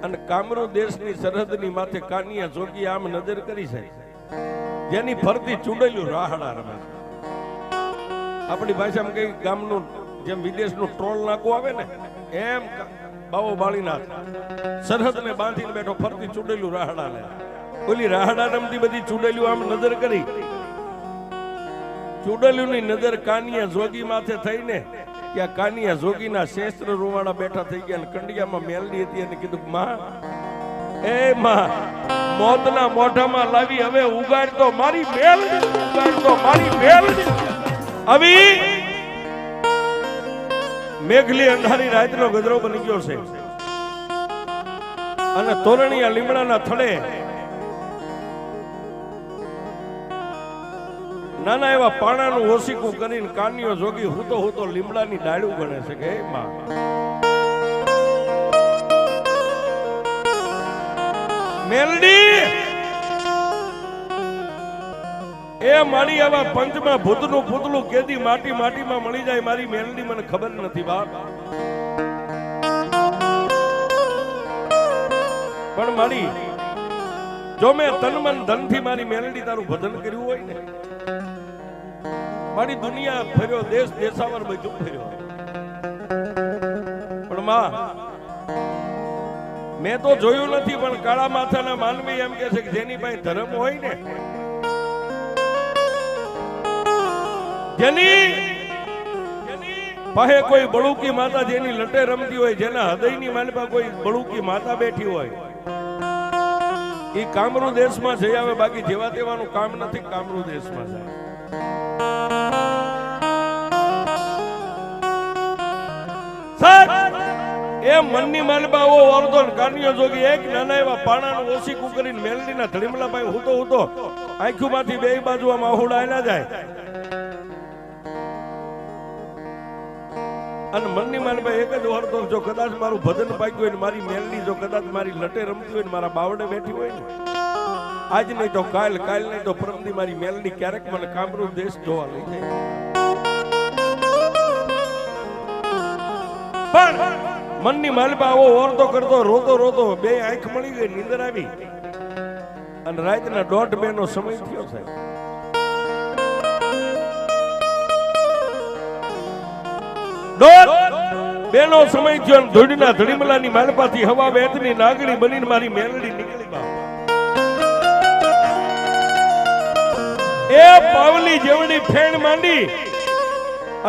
અને કામરૂ દેશની સરહદની માથે કાનિયા જોગી આમ નજર કરી છે, જેની ફરતી ચૂડેલું રાહડા રમે. આપણી ભાષામાં કઈ ગામનું જેમ વિદેશનું ટ્રોલ નાકું આવે ને એમ બાવો બાળીનાથ સરહદને બાંધીને બેઠો ફરતી ચૂડેલું રાહડા લે. ઓલી રાહડા રમતી બધી ચૂડેલું આમ નજર કરી. ચૂડેલુંની નજર કાનિયા જોગી માથે થઈને ત્યાં કાનિયા જોગીના શેસ્ત્ર રૂવાડા બેઠા થઈ ગયા. કંડિયામાં મેલડી હતી અને કીધું, માં એ માં મોતના મોઢામાં લાવી હવે ઉગાડતો મારી મેલડી, ઉગાડતો મારી મેલડી. આવી મેઘલી અંધારી રાતનો ગજરો બની ગયો છે અને તોરણીયા લીમડાના થડે નાના એવા પાણાનું ઓશીકું કરીને કાનિયો જોગી હુતો હુતો લીમડાની ડાળું ગણે છે કે માં મેલડી એ મારી આવા પંચમાં ભૂતનું પૂતળું કેદી માટી માટીમાં મળી જાય મારી મેલડી મને ખબર નથી બાપ. પણ મારી જો મેં તન મન ધનથી મારી મેલડી તારું ભજન કર્યું હોય ને, મારી દુનિયા ફર્યો, દેશ દેશાવર બધું ફર્યો, પણ માં મેં તો જોયું નથી. પણ કાળા માથાના માનવી એમ કે છે કે જેની પાસે ધર્મ હોય ને, જેની પાસે કોઈ બળુકી માતા જેની લટે રમતી હોય, જેના હૃદયની માલપા કોઈ બળુકી માતા બેઠી હોય, એ કામરૂ દેશમાં જઈ આવે. બાકી જેવા તેવાનું કામ નથી, કામરૂ દેશમાં જાય. એ મનની માલબાઓ ઓરતો કાનિયો જોગી એક નાના એવા પાણાનું ઓશીકું કરીને મેલડીના ધડીમલા પાસે હુતો હુતો આંખોમાંથી બે બાજુ આમ આહુડા ના જાય. અને મનની માલબા એક જ ઓરતો, જો કદાચ મારું ભજન પાક્યું હોય ને મારી મેલડી જો કદાચ મારી લટે રમતી હોય ને મારા બાવડે બેઠી હોય ને, આજ નહીં તો કાલ, કાલ નહીં તો પરમદી મારી મેલડી ક્યારેક મને કામરૂ દેશ જોવા લઈ જાય. પણ મનની માલબા આવો ઓરતો કરતો રોતો રોતો બે આંખ મળી ગઈ, નીંદર આવી અને રાતના 1:30 નો સમય થયો સાહેબ. બેનો સમય થયો, ધૂળના ધડીમલાની માલપાથી હવા વેતની નાગણી બનીને મારી મેલડી નીકળી બાપ. એ પાવલી જેવડી ફેણ માંડી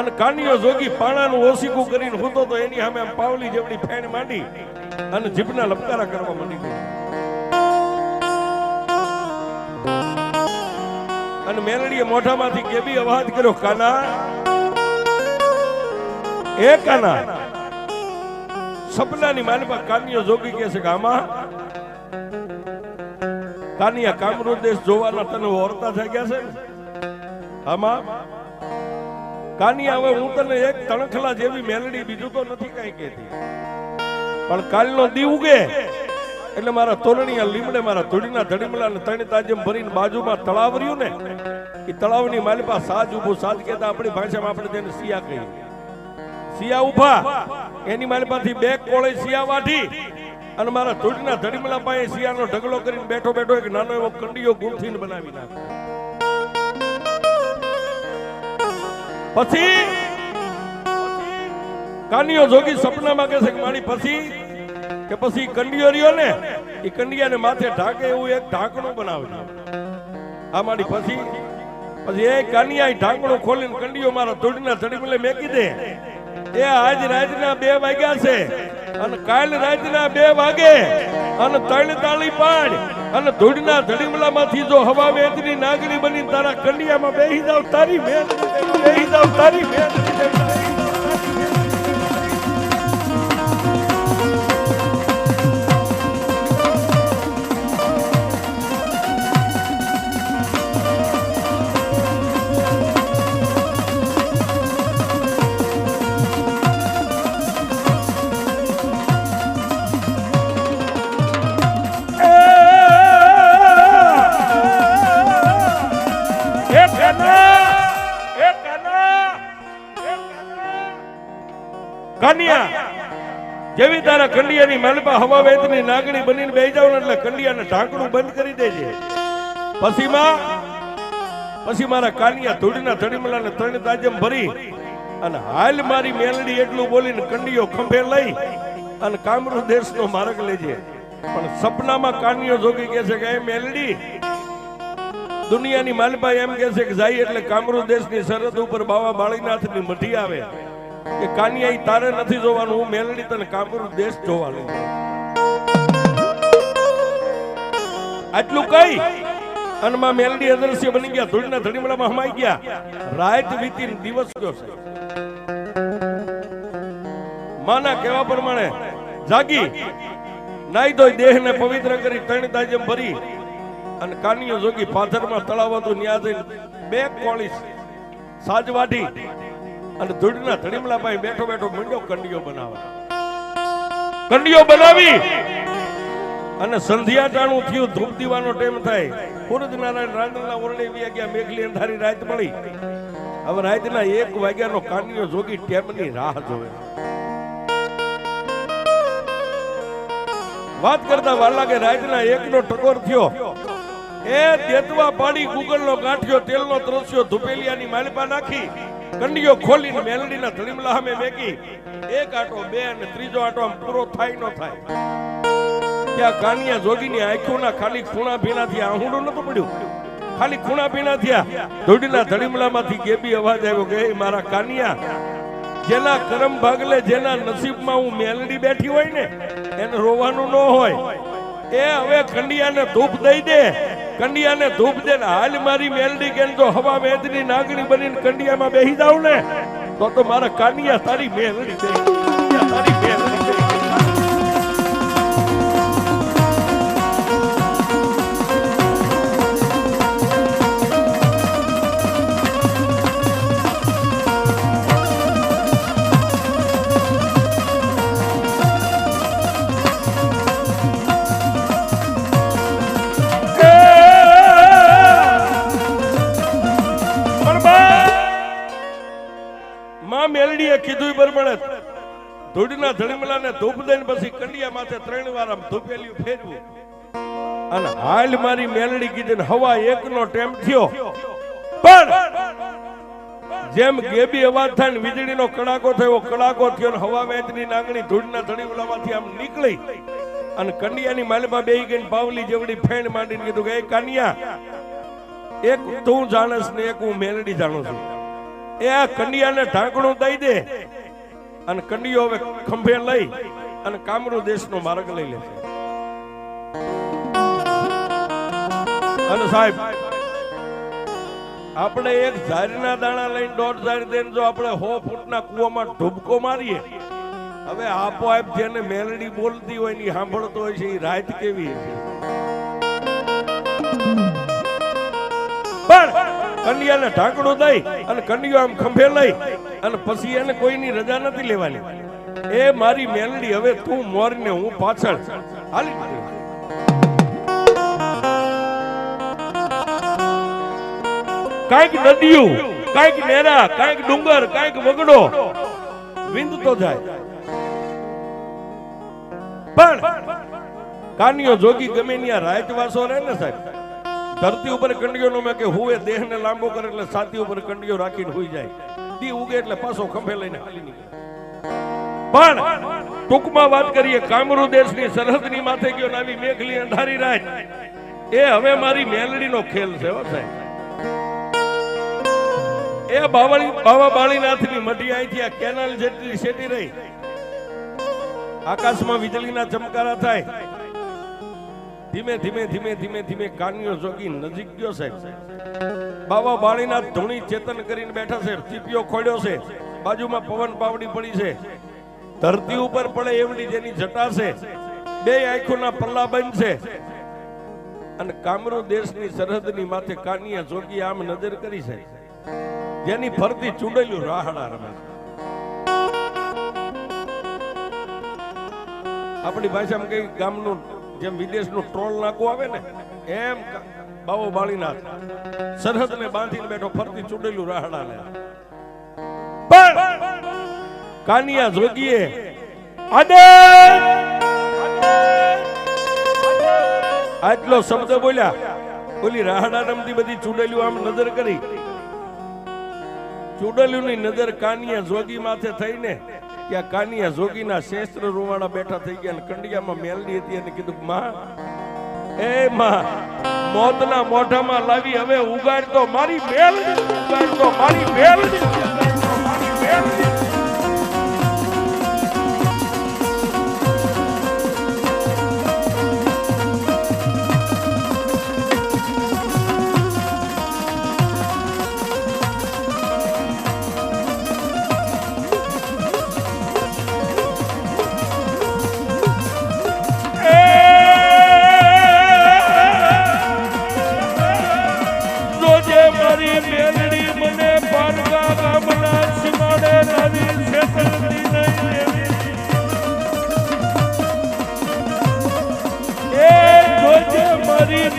અને કાનિયો જોગી પાણાનું ઓશીકું કરીને હુતો તો એની સામે આમ પાવલી જેવડી ફેણ માંડી અને જીભના લપકારા કરવા માંડી ગઈ. અને મેલડીએ મોઢામાંથી કેવી અવાજ કર્યો, કાના એ કાના. સપનાની માલપા કાનિયો જોગી કહે છે કે આમાં કાનિયા કામરૂ દેશ જોવાના તને ઓરતા થઈ ગયા છે ને આમાં કાનિયા. હવે હું તને એક તણખલા જેવી મેલડી બીજું તો નથી કઈ કહેતી, પણ કાલનો દી ઉગે એટલે મારા તોરણીયા લીમડે મારા ધૂળીના ધડીમલા ને તણી તાજમ ભરીને બાજુમાં તળાવ રહ્યું ને, એ તળાવની માલપા સાજ ઉભું, સાજ કહેતા આપણી ભાષામાં આપણે તેને સિયા કહીએ. સિયા ઉભા એની માલપાથી બે કોળે સિયા વાઢી અને મારા ધૂળના ધડીમલા પાસે સિયાનો ઢગલો કરીને બેઠો બેઠો એક નાનો એવો કંડિયો ગુંથીને બનાવી નાખે. પછી કાનિયો જોગી સપનામાં કહે છે કે મારી પછી કંડિયો રહ્યો ને, એ કંડિયાને માથે ઢાકે એવું એક ઢાંકણું બનાવજો. આ મારી પછી એ કાનિયા ઢાંકણું ખોલીને કંડિયો મારા ધૂળના ધડીમલે મેકી દે. એ આજ રાતના 2 વાગ્યા છે અને કાલ રાતના 2 વાગે અને 3 તાળી પાડ અને ધૂળના ધડીમલામાંથી જો હવા વેતની નાગરી બની તારા કંડિયામાં બેહી જાવ તારી મેલ, બેહી જાવ તારી મેલ. જેવી તારા કંડિયાની માલપા હવા વેતની નાગણી બનીને બેહી જાવ ને એટલે કંડિયાને ઢાંકણું બંધ કરી દેજે. પછી મારા કાનિયા ધૂળના ધડીમલાને ત્રણ તાજમ ભરી અને હાલ મારી મેલડી એટલું બોલીને કંડિયો ખંભે લઈ અને કામરૂ દેશનો માર્ગ લેજે. પણ સપનામાં કાનિયો જોગી કહે છે કે એ મેલડી દુનિયાની માલપા એમ કહે છે કે જાય એટલે કામરૂ દેશની સરહદ ઉપર બાવા બાળીનાથની મઢી આવે કે કાનિયા તારે નથી જોવાનું, હું મેલડી તને કામરૂ દેશ જોવા લઈ જાઉં. આટલું કઈ અને માં મેલડી અદૃશ્ય બની ગયા, ધૂળના ધડીમડામાં હમાઈ ગયા. રાત વીતી દિવસ ગયો છે. માના કહેવા પ્રમાણે જાગી નાઈ ધોઈ દેહને પવિત્ર કરી ત્રણ તાજમ ભરી અને કાનિયો જોગી પાથરમાં તળાવ હતું ન્યા જઈને બે કોળી સાજવાટી અને ધૂળના ધડીમડા પાસે બેઠો બેઠો મંડ્યો કંડિયો બનાવવા. કંડિયો બનાવી અને સંધ્યા ટાણું થયું, ધૂપ દીવાનો ટાઈમ થાય. સૂરજનારાયણ રાંદરના ઓરડે વી ગયા, મેઘલી અંધારી રાત મળી. હવે રાતના 1 વાગ્યાનો કાનિયો જોગી ટેમની રાહ જોવે. વાત કરતા વાર લાગે, રાતના 1નો ટકોર થયો. એ દેતવા પાડી ગુગલનો ગાંઠિયો તેલનો ત્રસ્યો ધુપેલિયાની માલપા નાખી કંડિયો ખોલીને મેલડીના ધડીમલા સામે મેકી. એક આટો, બે અને ત્રીજો આટો આમ પૂરો થાય ન થાય ત્યાં કાનિયા જોગીની આંખોના ખાલી ખૂણા ભીના થયા. આહુડું નતું પડ્યું, ખાલી ખૂણા ભીના થયા. ધૂળના ધડીમલામાંથી ગેબી અવાજ આવ્યો કે મારા કાનિયા, જેના કરમ ભાગલે જેના નસીબમાં હું મેલડી બેઠી હોય ને એને રોવાનું ન હોય. એ હવે કંડિયાને ધૂપ દઈ દે, કંડિયાને ધૂપ દે ને હાલ મારી મેલડી કેમ જો હવા મેદની નાગણી બનીને કંડિયામાં બેહી જાવ ને તો મારા કાનિયા તારી મેલડી દે, તારી મેલડી દે. મેલડીએ કીધું પ્રમાણે ધૂળના ધડીમલાને ધૂપ દઈને પછી કંડિયા માથે 3 વાર આમ ધૂપેલિયું ફેરવું અને હાલ મારી મેલડી કીધીને હવા 1નો ટાઈમ થયો. પણ જેમ ગેબી અવાજ થાય ને વીજળીનો કડાકો થયો, કડાકો થયો ને હવા વેચની નાગણી ધૂળના ધડીમલામાંથી આમ નીકળી અને કંડિયાની માલમાં બેહી ગઈને પાવલી જેવડી ફેણ માંડીને કીધું કે એ કાનિયા, એક તું જાણસ ને એક હું મેલડી જાણું છું. એ આ કંડિયાને ઢાંકણું દઈ દે અને કંડિયો હવે ખંભે લઈ અને કામરૂ દેશનો માર્ગ લઈ લે છે. અને સાહેબ આપણે એક ઝારીના દાણા લઈને 1.5 ઝારી દઈને જો આપણે 100 ફૂટના કૂવામાં ઢૂબકો મારીએ, હવે આપોઆપ જેને મેલડી બોલતી હોય ને સાંભળતો હોય છે એ રાત કેવી છે. પણ કંડિયાને ઢાંકણું દઈ અને કંડિયો આમ ખંભે લઈ અને પછી એને કોઈની રજા નથી લેવાની. એ મારી મેલડી હવે તું મોરને હું પાછળ હાલી. કાંઈક નદીઓ, કાંઈક નેરા, કાંઈક ડુંગર, કાંઈક વગડો વિંદતો જાય. પણ કાનિયો જોગી ગમે ત્યાં રાતવાસો રહે ને સાહેબ, ધરતી ઉપર કંડિયો નો મેં કે હુએ દેહને લાંબો કરે એટલે છાતી ઉપર કંડિયો રાખીને હોઈ જાય. દી ઉગે એટલે પાછો ખંભે લઈને હાલી નીકળે. પણ ટૂંકમાં વાત કરીએ, કામરૂ દેશની સરહદની માથે ગયો ને આવી મેઘલી અંધારી રાત, એ હવે મારી મેલડીનો ખેલ છે હો સાહેબ. એ બાવા બાળીનાથની મઢી અહીંથી આ કેનાલ જેટલી શેટી રહી, આકાશમાં વીજળીના ચમકારા થાય. ધીમે ધીમે ધીમે ધીમે ધીમે કાનિયો જોગી નજીક ગયો સાહેબ. બાવા બાળીનાથ ધૂણી ચેતન કરીને બેઠા છે, ચીપિયો ખોડ્યો છે, બાજુમાં પવન પાવડી પડી છે, ધરતી ઉપર પડે એવડી જેની જટા છે, 2 આંખોના પલ્લા બંધ છે. અને કામરૂ દેશની સરહદની માથે કાનિયા જોગી આમ નજર કરી છે, જેની ફરતી ચૂડેલું રાહડા રમે. આપણી ભાષામાં કઈ ગામનું જેમ વિદેશનું ટ્રોલ નાકું આવે ને એમ બાવો બાળીનાથ સરહદને બાંધીને બેઠો, ફરતી ચૂડેલું રાહડા લે. પણ કાનિયા જોગીએ આટલો શબ્દ બોલ્યા. ઓલી રાહડા રમતી બધી ચૂડેલું આમ નજર કરી. ચૂડેલુંની નજર કાનિયા જોગી માથે થઈને ત્યાં કાનિયા જોગીના શેસ્ત્ર રૂવાડા બેઠા થઈ ગયા અને કંડિયામાં મેલડી હતી અને કીધું માં એ માં મોતના મોઢામાં લાવી હવે ઉગાડ તો મારી મેલડી, ઉગાડ તો મારી મેલડી, મારી મેલડી.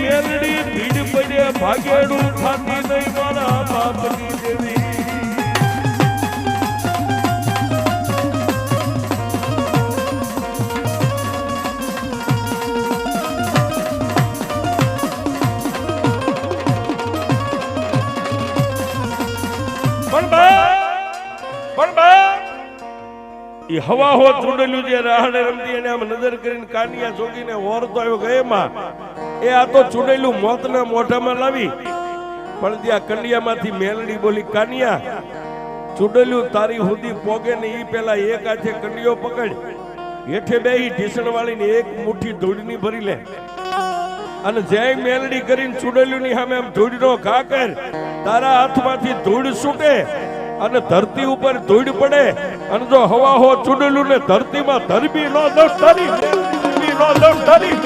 મેલડી ભીડ પડે ભાગેડું થાતી નહીં મારા બાપની દેવી. એ હવા હો ચૂડેલું જે રાહડે રમતી એને આમ નજર કરીને કાનિયા જોગીને ઓરતો આવ્યો કે એમાં એ આ તો ચૂડેલું મોતના મોઢામાં લાવી. પણ ત્યાં કંડિયામાંથી મેલડી બોલી કાનિયા ચૂડેલું તારી સુધી પોગે ને ઈ પેલા એક હાથે કંડિયો પકડ, હેઠે બેહી ઢીસણ વાળીને એક મુઠ્ઠી ધૂળની ભરી લે અને જય મેલડી કરીને ચૂડેલુંની સામે આમ ધૂળનો ઘા કર. તારા હાથમાંથી ધૂળ છૂટે અને ધરતી ઉપર ધૂળ પડે અને જો હવા હો ચૂડેલું ને ધરતીમાં ધરબી નો દોસ્તરી ધરબી નો દોસ્તરી.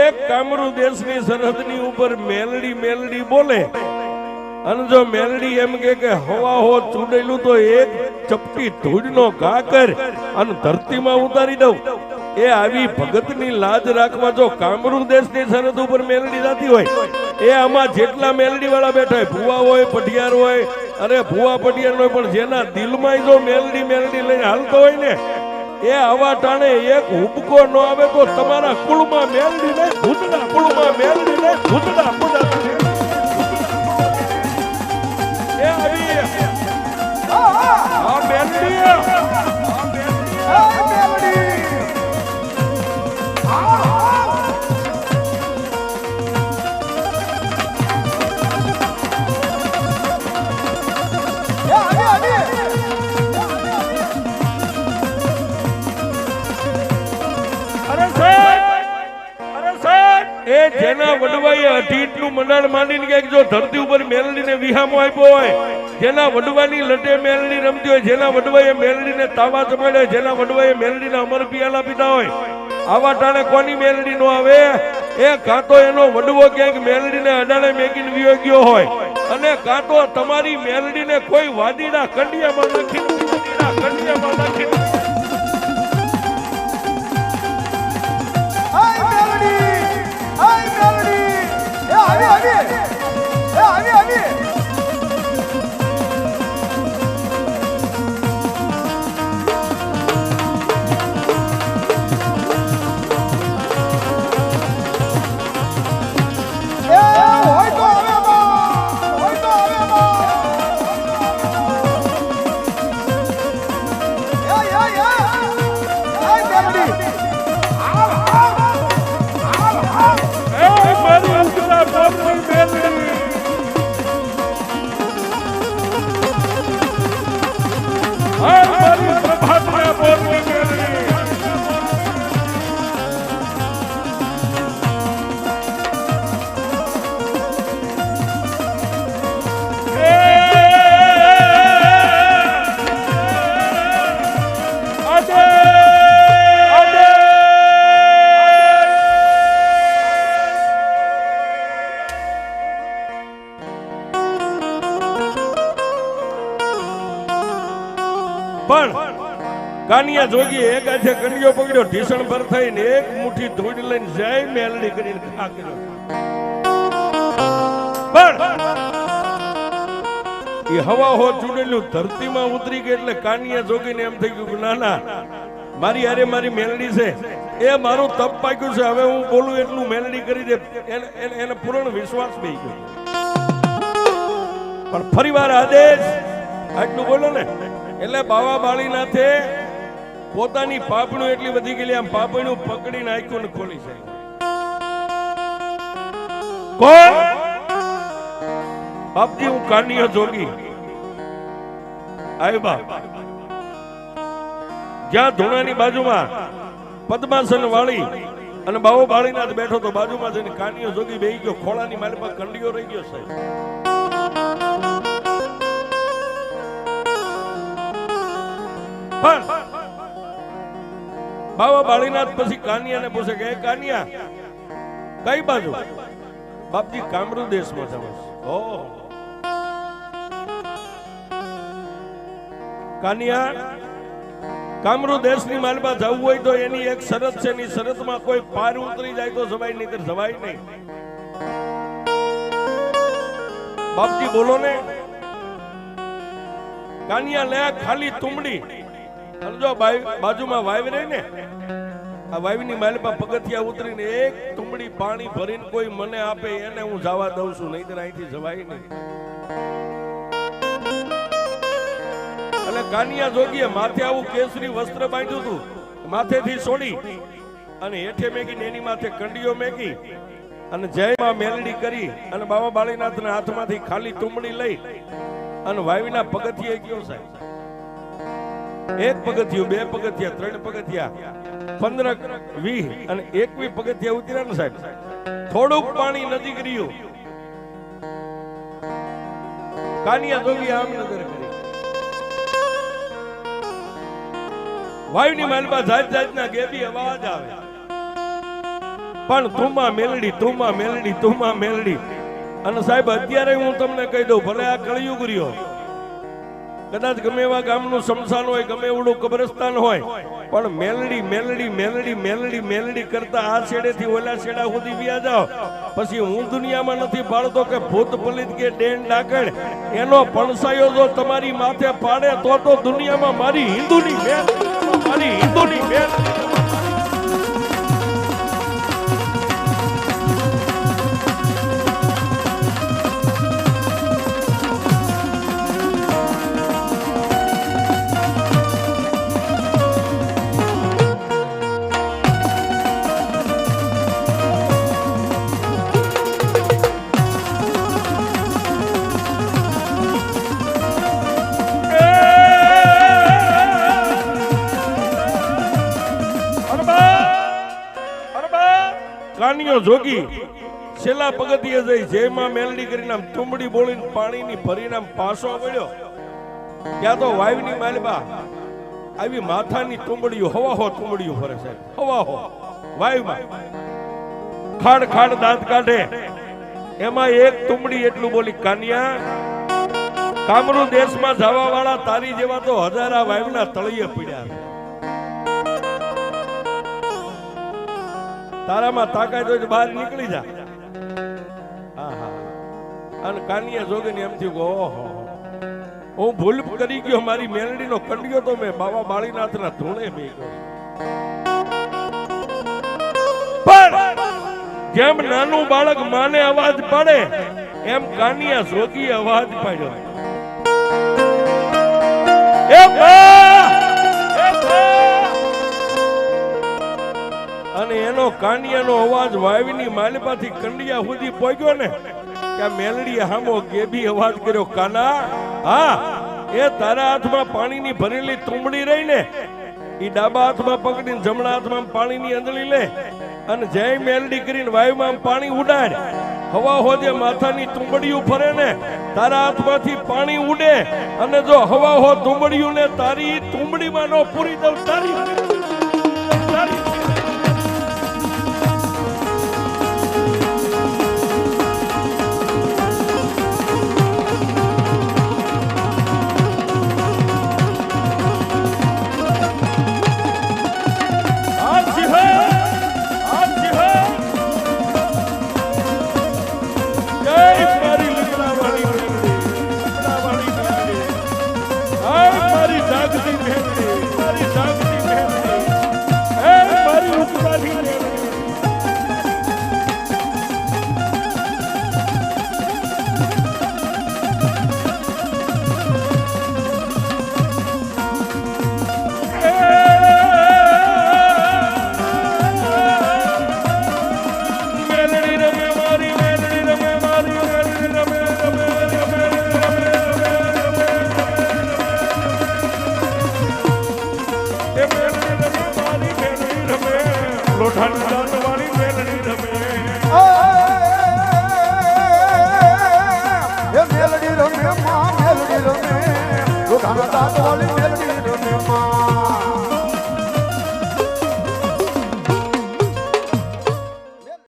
એક કામરૂ દેશની સરહદની ઉપર મેલડી મેલડી બોલે અને જો મેલડી એમ કે હવા હો ચૂડેલું તો એક ચપટી ધૂળનો ઘા કર અને ધરતીમાં ઉતારી દઉં. એ આવી ભગતની લાજ રાખવા જો કામરૂ દેશની સરહદ ઉપર મેલડી જાતી હોય એ આમાં જેટલા મેલડી વાળા બેઠા હોય ભુવા હોય પઢિયાર હોય અરે ભુવા પઢિયાર હોય પણ જેના દિલમાં જો મેલડી મેલડી લઈને હાલતો હોય ને એ આવા ટાણે એક હુબકો ન આવે તો તમારા કુળમાં મેલડી ને ભૂતડા કુળમાં મેલડી ને ભૂતડા પૂજા એ આવી આ મેલડી જેના વડવાએ 18 ઇંચનું મંડાણ માંડીને કે જો ધરતી ઉપર મેલડીને વિહામો આપ્યો હોય, જેના વડવાની લટે મેલડી રમતી હોય, જેના વડવાએ મેલડીને તાવા જમાડ્યા, જેના વડવાએ મેલડીને અમર પિયાલા પીધા હોય, આવા ટાણે કોની મેલડી નો આવે? એ કાં તો એનો વડવો ક્યાંક મેલડીને અડાણે મેકીને વિયો ગયો હોય અને કાં તો તમારી મેલડીને કોઈ વાદીના કંડિયામાં નાખી પણ કાનિયા જોગી એક હાથે કંડિયો પકડ્યો, ઢીસણ પર થઈને એક મુઠ્ઠી ધૂળ લઈને જય મેલડી કરીને ખા કર્યો. પણ એ હવા હો ચૂડેલું ધરતીમાં ઉતરી ગઈ એટલે કાનિયા જોગીને એમ થઈ ગયું ના ના, મારી હારે મારી મેલડી છે, એ મારું તપ પાક્યું છે, હવે હું બોલું એટલું મેલડી કરી દે. એને પૂર્ણ વિશ્વાસ બેસી ગયો. પણ ફરીવાર આદેશ આટલું બોલો ને એટલે બાવા બાળીનાથે પોતાની પાપણું એટલી બધી ગયેલી, આમ પાપણું પકડીને આંખ્યું ને ખોલી છે. કોણ? બાપજી હું કાનિયો જોગી આવ્યા. જ્યાં ધૂણાની બાજુમાં પદ્માસન વાળી અને બાવો બાળીનાથ બેઠો તો બાજુમાં જઈને કાનિયો જોગી બેહી ગયો. ખોળાની મારી પાસે કંડિયો રહી ગયો સાહેબ. પણ બાવા બાળીનાથ પછી કાનિયાને પૂછે કે કાનિયા કઈ બાજુ? બાપજી કામરૂ દેશમાં જાવ. ઓહ કાનિયા, કામરૂ દેશની માલમાં જવું હોય તો એની એક શરત છે, એની શરતમાં કોઈ પાર ઉતરી જાય તો જવાય નહીં, જવાય નહીં. બાપજી બોલો ને. કાનિયા લે ખાલી તુમડી, અને જો બાજુમાં વાવ રહી ને, આ વાવની માલમાં પગથિયા ઉતરીને એક તુમડી પાણી ભરીને કોઈ મને આપે એને હું જવા દઉં છું, નહીં અહીંથી જવાય નહીં. એટલે કાનિયા જોગીએ માથે આવું કેસરી વસ્ત્ર બાંધ્યું હતું, માથેથી છોડી અને હેઠે મેકી એની માથે કંડિયો મેકી અને જયમાં મેલડી કરી અને બાબા બાળીનાથના હાથમાંથી ખાલી તુમડી લઈ અને વાવીના પગથિયે ગયો સાહેબ. એક પગથિયું, બે પગથિયા, ત્રણ પગથિયા, 15, 20 અને 21 પગથિયા ઉતર્યા ને સાહેબ. થોડુંક પાણી નજીક રહ્યું. કાનિયા જોગી આમ નજર કરી. વાયુની માલમાં જાત જાતના ગેબી અવાજ આવે, પણ તુમા મેલડી, તુમા મેલડી, તુમા મેલડી. અને સાહેબ અત્યારે હું તમને કહી દઉં, ભલે આ કળિયુગ રહ્યો, કદાચ ગમે એવા ગામનું શમશાન હોય, ગમે એવડું કબ્રસ્તાન હોય, પણ મેલડી મેલડી મેલડી મેલડી મેલડી કરતા આ છેડેથી ઓલા છેડા સુધી વ્યા જાઓ, પછી હું દુનિયામાં નથી પાડતો કે ભૂત પલિત કે ડેન ડાકણ, એનો પણસાયો જો તમારી માથે પાડે તો દુનિયામાં મારી હિન્દુની મેલ, મારી હિન્દુની મેલ. કાનિયો જોગી છેલ્લા પગથિયે જઈ જેમાં મેલડી કરીને આમ તુંબડી બોલીને પાણીની ભરીને આમ પાછો વળ્યો. ત્યાં તો વાવની માલબા આવી માથાની તુંબડીઓ હવાહો તુંબડીઓ ફરે છે, હવાહો વાવમાં ખાડ ખાડ દાંત કાઢે. એમાં એક તુંબડી એટલું બોલી, કાનિયા કામરૂ દેશમાં જવા વાળા તારી જેવા તો હજારા વાવના તળિયે પડ્યા છે, તારામાં તાકાત હોય તો બહાર નીકળી જા. અને કાનિયા જોગીને એમ થયું, ઓહો હું ભૂલ કરી ગયો, મારી મેલડીનો કંડિયો તો મેં બાબા બાળીનાથના ધૂણે મેક્યો. પણ જેમ નાનું બાળક માને અવાજ પાડે એમ કાનિયા જોગી અવાજ પાડ્યો. અને એનો કાનિયાનો અવાજ વાવીની માલપાથી કંડિયા સુધી પહોંચ્યો ને, કે મેલડીએ હામો ગેબી અવાજ કર્યો, કાના હા એ તારા હાથમાં પાણીની ભરેલી તુંબડી રહી ને, ઈ ડાબા હાથમાં પકડીને જમણા હાથમાં પાણીની અંદળી લે અને જય મેલડી કરીને વાયુમાં પાણી ઉડાડ. હવા હોજે માથાની તુંબડીયું ફરે ને, તારા હાથમાંથી પાણી ઉડે, અને જો હવા હો તુંબડીયું ને તારી તુંબડીમાં નો પૂરી દઉં, તારી લોઢાની જાતવાળી મેલડી રમે એ મેલડી રમે